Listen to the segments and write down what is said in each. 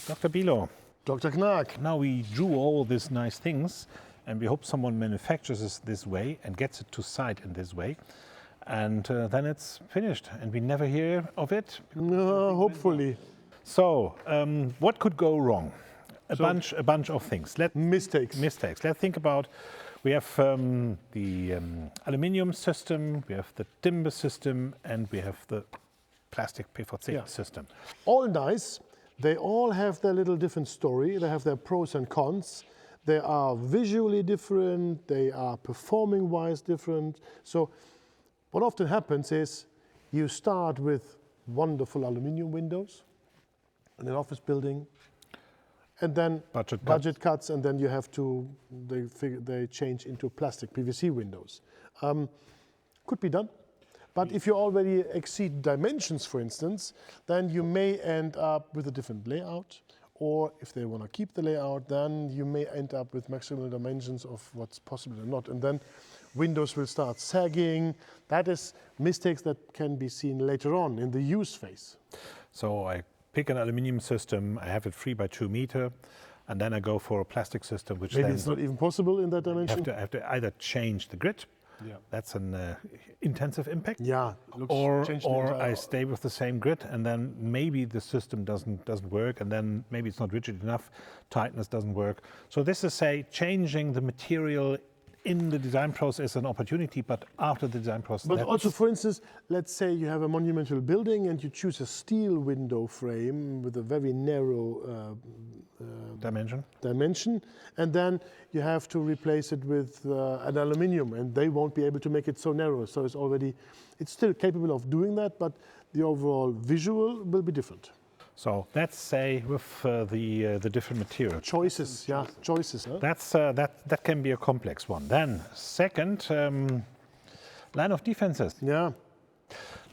Dr. Bilo, Dr. Knag. now we drew all these nice things and we hope someone manufactures it this way and gets it to site in this way. And then it's finished and we never hear of it. No, hopefully. So, what could go wrong? A bunch of things. Mistakes. Let's think about, we have the aluminium system, we have the timber system, and we have the plastic PVC system. All nice. They all have their little different story. They have their pros and cons. They are visually different. They are performing-wise different. So what often happens is you start with wonderful aluminium windows in an office building, and then budget cuts, and then you have to, they change into plastic PVC windows. Could be done. But if you already exceed dimensions, for instance, then you may end up with a different layout. Or if they want to keep the layout, then you may end up with maximal dimensions of what's possible or not. And then windows will start sagging. That is mistakes that can be seen later on in the use phase. So I pick an aluminium system, I have it 3 by 2 meter, and then I go for a plastic system, which maybe then it's not even possible in that dimension. I have to either change the grid. Yeah. That's an intensive impact. Yeah. Or I stay with the same grid, and then maybe the system doesn't work, and then maybe it's not rigid enough, tightness doesn't work. So this is changing the material in the design process an opportunity, but after the design process. But also, for instance, let's say you have a monumental building and you choose a steel window frame with a very narrow dimension, and then you have to replace it with an aluminium, and they won't be able to make it so narrow. So it's still capable of doing that, but the overall visual will be different. So let's say with the different materials. Choices. Huh? That can be a complex one. Then second, line of defenses. Yeah.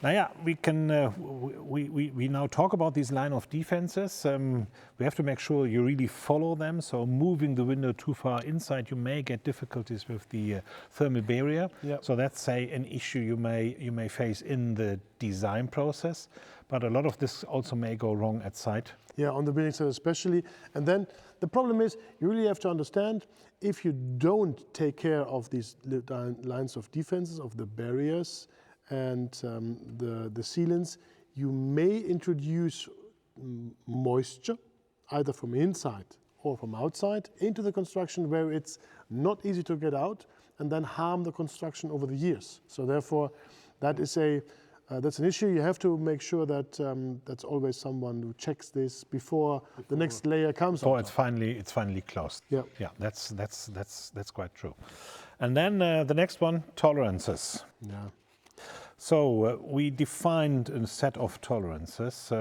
Now, yeah, we now talk about these line of defenses. We have to make sure you really follow them. So moving the window too far inside, you may get difficulties with the thermal barrier. Yep. So that's an issue you may face in the design process. But a lot of this also may go wrong at site. Yeah, on the building side especially. And then the problem is you really have to understand, if you don't take care of these lines of defenses, of the barriers and the sealants, you may introduce moisture, either from inside or from outside, into the construction where it's not easy to get out, and then harm the construction over the years. So therefore, that is that's an issue. You have to make sure that that's always someone who checks this before the next layer comes. Or it's finally closed. Yeah, yeah, that's quite true. And then the next one, tolerances. Yeah. So we defined a set of tolerances.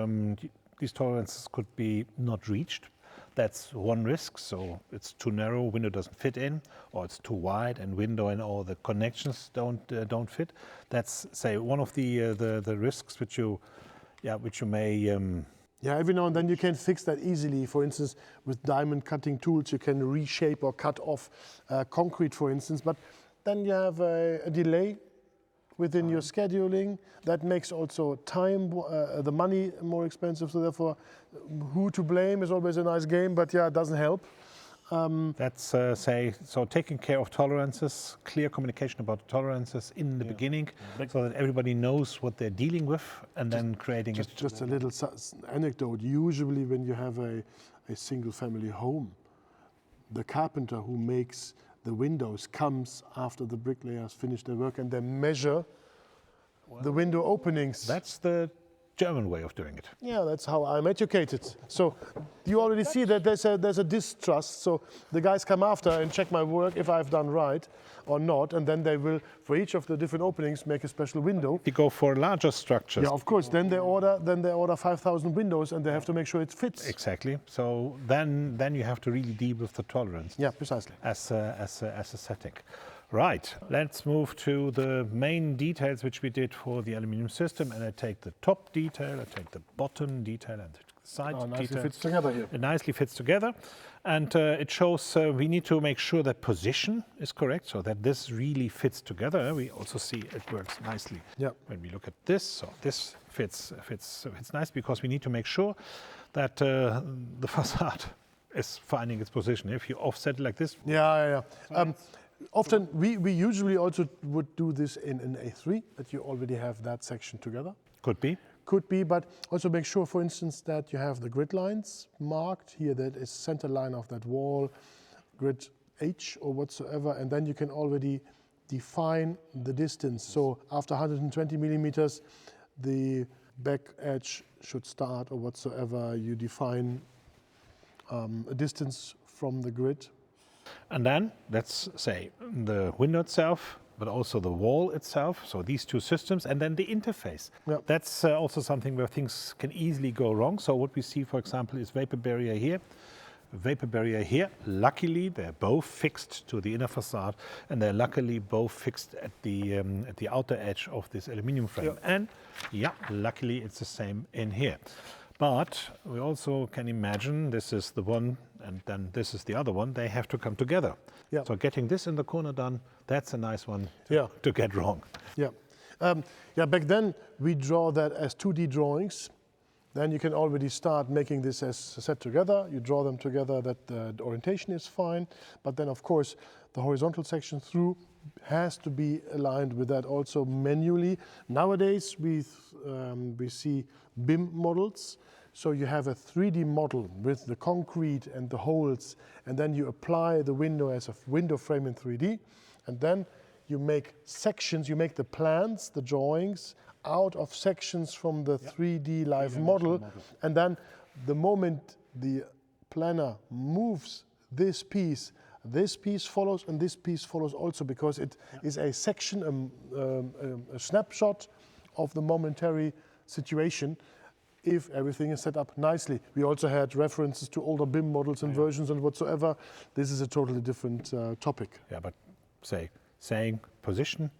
These tolerances could be not reached. That's one risk. So it's too narrow, window doesn't fit in, or it's too wide and window and all the connections don't fit. That's one of the risks which you may. Yeah, every now and then you can fix that easily. For instance, with diamond cutting tools, you can reshape or cut off concrete, for instance. But then you have a delay within your scheduling. That makes also time, the money more expensive. So therefore, who to blame is always a nice game, but yeah, it doesn't help. That's so taking care of tolerances, clear communication about tolerances in the beginning, so that everybody knows what they're dealing with, and then creating it. Just a little anecdote. Usually when you have a single family home, the carpenter who makes the windows comes after the bricklayers finish their work, and they measure the window openings. That's the German way of doing it. Yeah, that's how I'm educated. So you already see that there's a distrust. So the guys come after and check my work if I've done right or not, and then they will, for each of the different openings, make a special window. You go for larger structures. Yeah, of course. Then they order 5,000 windows, and they have to make sure it fits. Exactly. So then you have to really deal with the tolerance. Yeah, precisely. As a setting. Right, let's move to the main details which we did for the aluminium system, and I take the top detail, I take the bottom detail, and the side detail. Nicely fits together here. It nicely fits together, and it shows we need to make sure that position is correct, so that this really fits together. We also see it works nicely when we look at this. So this fits nice, because we need to make sure that the facade is finding its position. If you offset like this, Yeah. Often we usually also would do this in an A3, that you already have that section together. could be. Could be, but also make sure, for instance, that you have the grid lines marked here, that is center line of that wall, grid H or whatsoever, and then you can already define the distance. So after 120 millimeters, the back edge should start or whatsoever. You define a distance from the grid. And then let's say the window itself, but also the wall itself. So these two systems, and then the interface. Yeah. That's also something where things can easily go wrong. So what we see, for example, is vapor barrier here, vapor barrier here. Luckily, they're both fixed to the inner facade, and they're luckily both fixed at the outer edge of this aluminum frame. Yeah. And yeah, luckily it's the same in here. But we also can imagine this is the one and then this is the other one. They have to come together. Yeah. So getting this in the corner done, that's a nice one Yeah. to get wrong. Yeah. Back then we draw that as 2D drawings. Then you can already start making this as set together. You draw them together, that the orientation is fine. But then, of course, the horizontal section through has to be aligned with that also manually. Nowadays, we see BIM models. So you have a 3D model with the concrete and the holes, and then you apply the window as a window frame in 3D. And then you make sections, you make the plans, the drawings, out of sections from the 3D live model. And then the moment the planner moves this piece follows, and this piece follows also, because it is a section, a snapshot of the momentary situation, if everything is set up nicely. We also had references to older BIM models and versions and whatsoever. This is a totally different topic. Yeah, but saying position,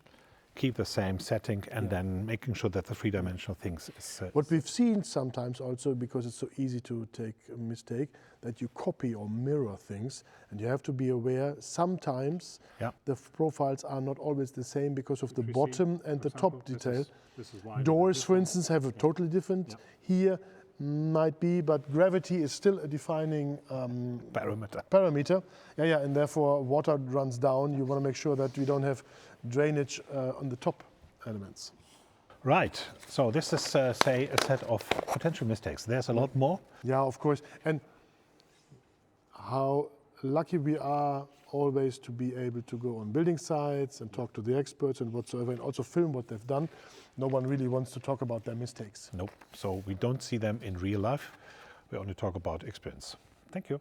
keep the same setting, and then making sure that the three-dimensional things is... What we've seen sometimes also, because it's so easy to take a mistake, that you copy or mirror things, and you have to be aware sometimes the profiles are not always the same because of the bottom and the top detail. This is why Doors, for instance, have a totally different here, might be, but gravity is still a defining parameter. Yeah, and therefore water runs down. You want to make sure that we don't have drainage on the top elements. Right. So this is, say, a set of potential mistakes. There's a lot more. Yeah, of course. And how lucky we are always to be able to go on building sites and talk to the experts and whatsoever, and also film what they've done. No one really wants to talk about their mistakes. Nope. So we don't see them in real life. We only talk about experience. Thank you.